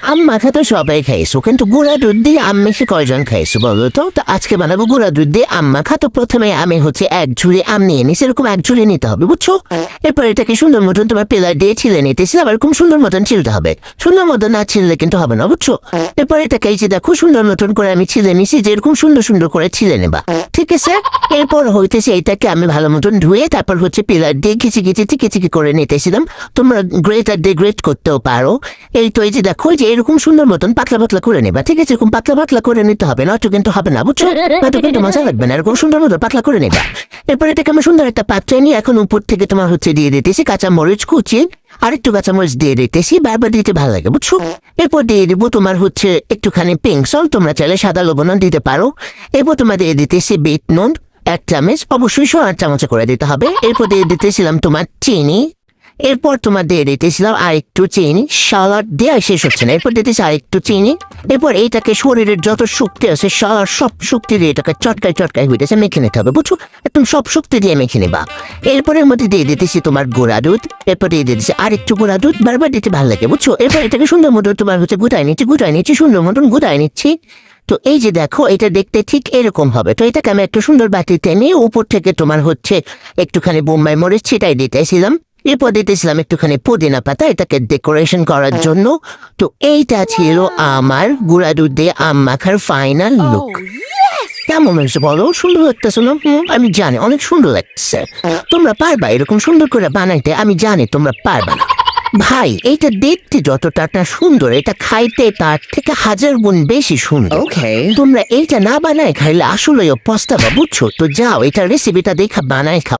আম মাখা তো সবাই খাইছো, কিন্তু গুঁড়া দুধ দিয়ে আম মেখে কয়জন খাইছো বলো তো? তো আজকে বানাবো গুঁড়া দুধ দিয়ে আম মাখা। তো প্রথমে আমি এক ঝুড়ি আম নিয়ে নিছি, এরকম এক ঝুড়ি নিতে হবে বুঝছো। এরপর এটাকে সুন্দর মতন তোমার পেলার দিয়ে ছিলে নিতেছি, আবার এরকম সুন্দর মতন ছিলতে হবে। সুন্দর মতন না ছিললে কিন্তু হবে না বুঝছো। এরপর এটাকে এই যে দেখো সুন্দর মতন করে আমি ছিলে নিছি, যে এরকম সুন্দর সুন্দর করে ছিলে নেবা, ঠিক আছে। এরপর হইতেছে এটাকে আমি ভালো মতন ধুয়ে তারপর পেলার দিয়ে চিকি করে নিতেছিলাম। তোমরা গ্রেটার দিয়ে গ্রেট করতেও পারো। এই তো এই যে দেখো যে এরকম সুন্দর মতন পাতলা পাতলা করে নেবা, ঠিক আছে। এরকম পাতলা পাতলা করে নিতে হবে, নয়তো কিন্তু হবে না বুঝছো, নয়তো কিন্তু মজা লাগবে না। এরকম সুন্দর মতো পাতলা করে নেবা। এরপর এটাকে আমি সুন্দর একটা পাত্রে নিয়ে এখন উপর থেকে তোমার দিয়ে দিতেছি কাঁচা মরিচ কুচি, আরেকটু কাঁচামরিচ দিয়ে দিতেছি, বারবার দিতে ভালো লাগে বুঝছো। এরপর দিয়ে দিব তোমার একটুখানি পিঙ্ক সল্ট, তোমরা চাইলে সাদা লবণও দিতে পারো। এরপর তোমার দিয়ে দিতেছি বিট নুন 1 চামচ, অবশ্যই 1 চামচে করে দিতে হবে। এরপর দিয়ে দিতেছিলাম তোমার চিনি। এরপর তোমার দিয়ে দিতেছিলাম আরেকটু চিনি, সালাদ দিয়ে শেষ হচ্ছে না, এরপর দিতেছি আরেকটু চিনি। এরপর এইটাকে শরীরের যত শক্তি আছে সব শক্তি দিয়ে এটাকে চটকায় হইতেছে মেখে নিতে হবে বুঝছো, একদম সব শক্তি দিয়ে মেখে নেবা। এরপরের মধ্যে দিয়ে দিতেছি তোমার গুঁড়া দুধ, এরপর দিয়ে দিতেছি আরেকটু গুঁড়া দুধ, বারবার দিতে ভালো লাগে বুঝছো। এরপর এটাকে সুন্দর মতো তোমার গুটাই নিচ্ছি সুন্দর মতন গুটাই নিচ্ছি। তো এই যে দেখো এটা দেখতে ঠিক এরকম হবে। তো এটাকে আমি একটা সুন্দর বাটিতে নিয়ে উপর থেকে তোমার একটুখানি বোম্বাই মরিচ ছিটাই দিতেছিলাম। এরপর দিতেছিলাম একটুখানি পুদিনা পাতা এটাকে ডেকোরেশন করার জন্য। তো এইটা ছিল আমার গুঁড়া দুধ দিয়ে আম মাখার ফাইনাল লুক। কেমন হয়েছে বলো? সুন্দর লাগতেছে না? আমি জানি অনেক সুন্দর লাগছে। তোমরা পারবা এরকম সুন্দর করে বানাইতে, আমি জানি তোমরা পারবা না ভাই। এইটা দেখতে যতটা না সুন্দর, এটা খাইতে তার থেকে 1000 গুণ বেশি সুন্দর। তোমরা এইটা না বানায় খাইলে আসলেও পস্তাবা বুঝছো। তো যাও এটা রেসিপিটা দেখা বানায় খাও।